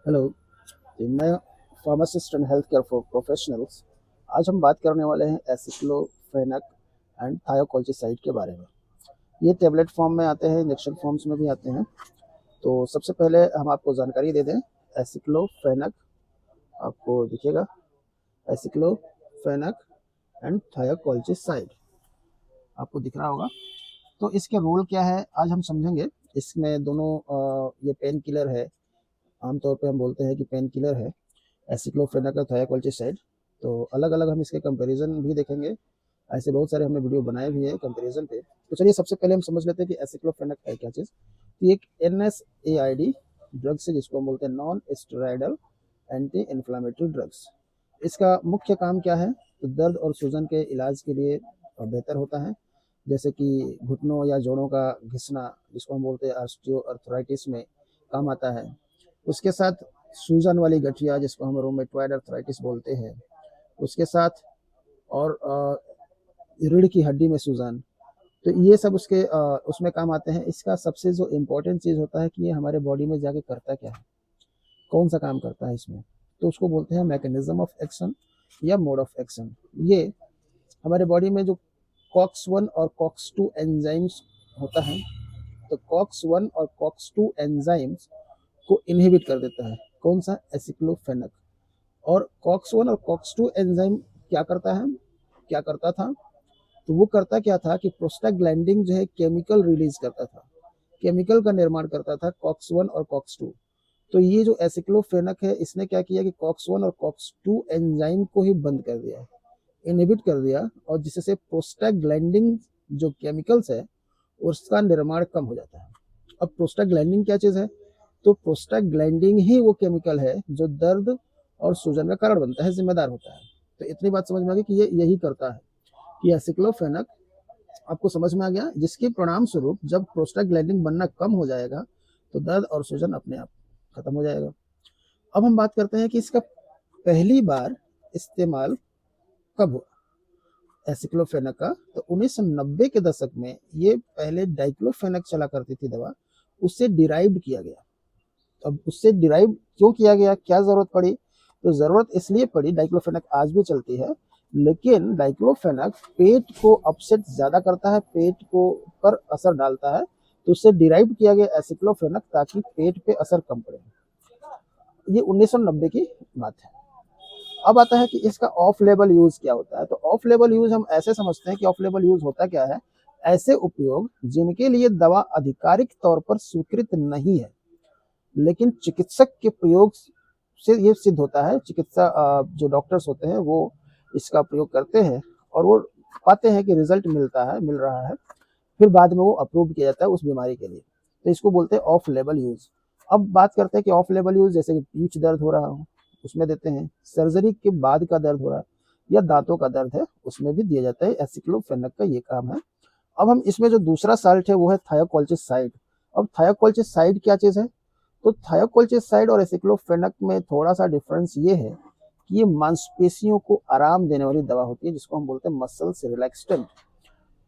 Hello जी, मैं pharmacist and health care for professionals. आज हम बात करने वाले हैं एसिक्लोफेनक एंड थायोकोल्चिसाइड के बारे में। ये टेबलेट फॉर्म में आते हैं, इंजेक्शन फॉर्म्स में भी आते हैं। तो सबसे पहले हम आपको जानकारी दे दें। एसिक्लोफेनक आपको दिखेगा, एसिक्लोफेनक एंड थायोकोल्चिसाइड आपको दिख रहा होगा। तो इसके रोल क्या है आज हम समझेंगे। इसमें दोनों ये पेन किलर है, आमतौर पे हम बोलते हैं कि पेन किलर है एसिक्लोफेनक और थायोकोल्चिसाइड। तो अलग अलग हम इसके कंपैरिजन भी देखेंगे। ऐसे बहुत सारे हमने वीडियो बनाए भी हैं कंपैरिजन पे। तो चलिए सबसे पहले हम समझ लेते हैं कि एसिक्लोफेनक है क्या चीज़। तो एक NSAID ड्रग्स है जिसको हम बोलते हैं non steroidal anti inflammatory drugs. इसका मुख्य काम क्या है? तो दर्द और सूजन के इलाज के लिए बेहतर होता है, जैसे कि घुटनों या जोड़ों का घिसना जिसको हम बोलते हैं ऑस्टियोआर्थराइटिस में काम आता है। उसके साथ सूजन वाली गठिया जिसको हम रोमेटॉइड अर्थराइटिस बोलते हैं, उसके साथ और रीढ़ की हड्डी में सूजन। तो ये सब उसमें काम आते हैं। इसका सबसे जो इम्पोर्टेंट चीज़ होता है कि ये हमारे बॉडी में जाके करता क्या है, कौन सा काम करता है इसमें, तो उसको बोलते हैं मैकेनिज्म ऑफ एक्शन या मोड ऑफ एक्शन। ये हमारे बॉडी में जो कॉक्स 1 और कॉक्स 2 एंजाइम्स होता है, तो कॉक्स 1 और कॉक्स 2 एंजाइम्स को इनहिबिट कर देता है। कौन सा? एसिक्लोफेनक। और कॉक्स 1 और कॉक्स 2 एंजाइम क्या करता है, क्या करता था? तो वो करता क्या था कि प्रोस्टाग्लैंडिन जो है केमिकल रिलीज करता था, केमिकल का निर्माण करता था कॉक्स 1 और कॉक्स 2। तो ये जो एसिक्लोफेनक है इसने क्या किया कि कॉक्स 1 और कॉक्स 2 एंजाइम को ही बंद कर दिया, इनहिबिट कर दिया, और जिससे प्रोस्टाग्लैंडिन जो केमिकल्स है उसका निर्माण कम हो जाता है। अब प्रोस्टाग्लैंडिन क्या चीज़ है? तो प्रोस्टाग्लैंडिन ही वो केमिकल है जो दर्द और सूजन का कारण बनता है, जिम्मेदार होता है। तो इतनी बात समझ में आ गई कि ये यही करता है कि एसिक्लोफेनक आपको समझ में आ गया, जिसके परिणाम स्वरूप जब प्रोस्टाग्लैंडिन बनना कम हो जाएगा तो दर्द और सूजन अपने आप खत्म हो जाएगा। अब हम बात करते हैं कि इसका पहली बार इस्तेमाल कब हुआ एसिक्लोफेनक का। तो 1990 के दशक में ये पहले डाइक्लोफेनक चला करती थी दवा, उससे डिराइव किया गया। अब उससे डिराइव क्यों किया गया, क्या जरूरत पड़ी? तो जरूरत इसलिए पड़ी, डाइक्लोफेनक आज भी चलती है, लेकिन डाइक्लोफेनक पेट को अपसेट ज्यादा करता है, पेट को पर असर डालता है। तो उससे डिराइव किया गया एसिक्लोफेनक ताकि पेट पे असर कम पड़े। ये 1990 की बात है। अब आता है कि इसका ऑफ लेवल यूज क्या होता है। तो ऑफ लेवल यूज हम ऐसे समझते हैं कि ऑफ लेवल यूज होता क्या है, ऐसे उपयोग जिनके लिए दवा आधिकारिक तौर पर स्वीकृत नहीं है, लेकिन चिकित्सक के प्रयोग से ये सिद्ध होता है। चिकित्सा जो डॉक्टर्स होते हैं वो इसका प्रयोग करते हैं और वो पाते हैं कि रिजल्ट मिल रहा है, फिर बाद में वो अप्रूव किया जाता है उस बीमारी के लिए। तो इसको बोलते हैं ऑफ लेवल यूज। अब बात करते हैं कि ऑफ लेवल यूज, जैसे कि पीठ दर्द हो रहा हो उसमें देते हैं, सर्जरी के बाद का दर्द हो रहा है या दांतों का दर्द है उसमें भी दिया जाता है। एसिक्लोफेनक का ये काम है। अब हम इसमें जो दूसरा साल्ट है वो है थायोकोल्चिसाइड। अब थायोकोल्चिसाइड क्या चीज है? तो थायोकोल्चिसाइड और एसिक्लोफेनक में थोड़ा सा डिफरेंस ये है कि ये मांसपेशियों को आराम देने वाली दवा होती है जिसको हम बोलते हैं मसल्स रिलैक्सेंट।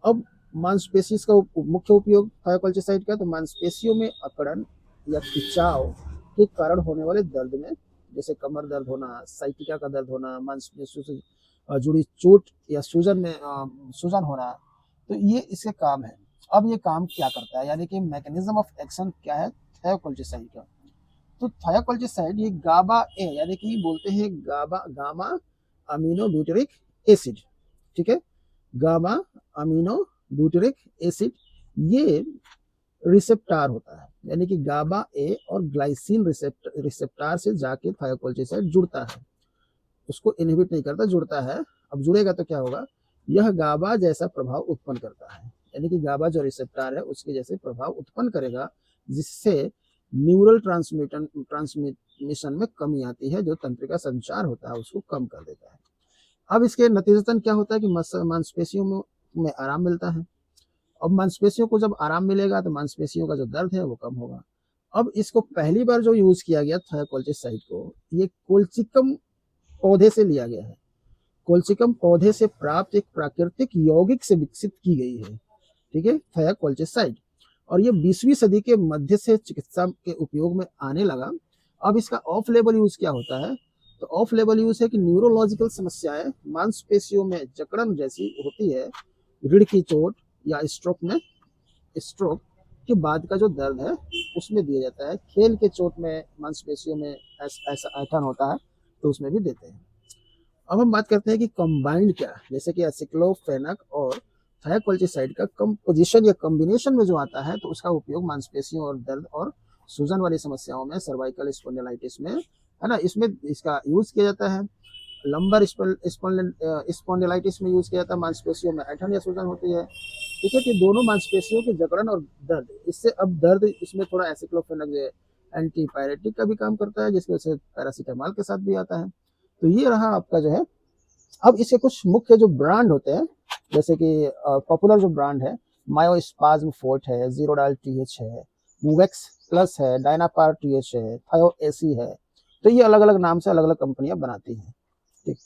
अब मांसपेशी का मुख्य उपयोग थायोकोल्चिसाइड का, तो मांसपेशियों में अकड़न या खिंचाव के कारण होने वाले दर्द में, जैसे कमर दर्द होना, साइटिका का दर्द होना, मांसपेशियों से जुड़ी चोट या सूजन में सूजन होना, तो ये इसके काम है। अब ये काम क्या करता है, यानी कि मैकेनिज्म ऑफ एक्शन क्या है थायोकोल्चिसाइड का। तो थायोकोल्चिसाइड ये गाबा ए, यानी कि बोलते हैं गामा अमीनो ब्यूटेरिक एसिड, ठीक है, गामा अमीनो ब्यूटेरिक एसिड, ये रिसेप्टार होता है, यानी कि गाबा ए और ग्लाइसिन रिसेप्टार से जाके थायोकोल्चिसाइड जुड़ता है, उसको इनहिबिट नहीं करता, जुड़ता है। अब जुड़ेगा तो क्या होगा, यह गाबा जैसा प्रभाव उत्पन्न करता है, यानी कि गाबा जो रिसेप्टार है उसके जैसे प्रभाव उत्पन्न करेगा, जिससे न्यूरल ट्रांसमिशन में कमी आती है, जो तंत्रिका संचार होता है उसको कम कर देता है। अब इसके नतीजतन क्या होता है कि मांसपेशियों में आराम मिलता है। अब मांसपेशियों को जब आराम मिलेगा तो मांसपेशियों का जो दर्द है वो कम होगा। अब इसको पहली बार जो यूज किया गया थायोकोल्चिसाइड को, ये कोल्चिकम पौधे से लिया गया है। कोल्चिकम पौधे से प्राप्त एक प्राकृतिक यौगिक से विकसित की गई है, ठीक है, थायोकोल्चिसाइड। और ये 20वीं सदी के मध्य से चिकित्सा के उपयोग में आने लगा अब इसका ऑफ लेबल यूज क्या होता है? तो ऑफ लेबल यूज है कि न्यूरोलॉजिकल समस्याएं मांसपेशियों में जकड़न जैसी होती है, रीढ़ की चोट या स्ट्रोक के बाद का जो दर्द है उसमें दिया जाता है। खेल के चोट में मांसपेशियों में ऐसा ऐठन होता है तो उसमें भी देते हैं। अब हम बात करते हैं कि कंबाइंड क्या है, जैसे कि एसिक्लोफेनक और थायोकोल्चिसाइड का कंपोजिशन या कॉम्बिनेशन में जो आता है तो उसका उपयोग मांसपेशियों और दर्द और सूजन वाली समस्याओं में, सर्वाइकल स्पॉन्डिलाइटिस में, है ना, इसमें इसका यूज किया जाता है। लंबर स्पॉन्डिलाइटिस में यूज किया जाता है, मांसपेशियों में ऐठन या सूजन होती है। ठीक है, कि दोनों मांसपेशियों की जकड़न और दर्द, इससे अब दर्द इसमें थोड़ा एसिक्लोफेनक जो एंटीपायरेटिक का भी काम करता है, जिसकी वजह से पैरासीटामॉल के साथ भी आता है। तो ये रहा आपका जो है। अब इसके कुछ मुख्य जो ब्रांड होते हैं, जैसे कि पॉपुलर जो ब्रांड है, मायोस्पाज्म फोर्ट है, जीरोडाल टीएच है, मूवेक्स प्लस है, डायनापार टीएच है, थायो एसी है। तो ये अलग अलग नाम से अलग अलग कंपनियां बनाती हैं। ठीक।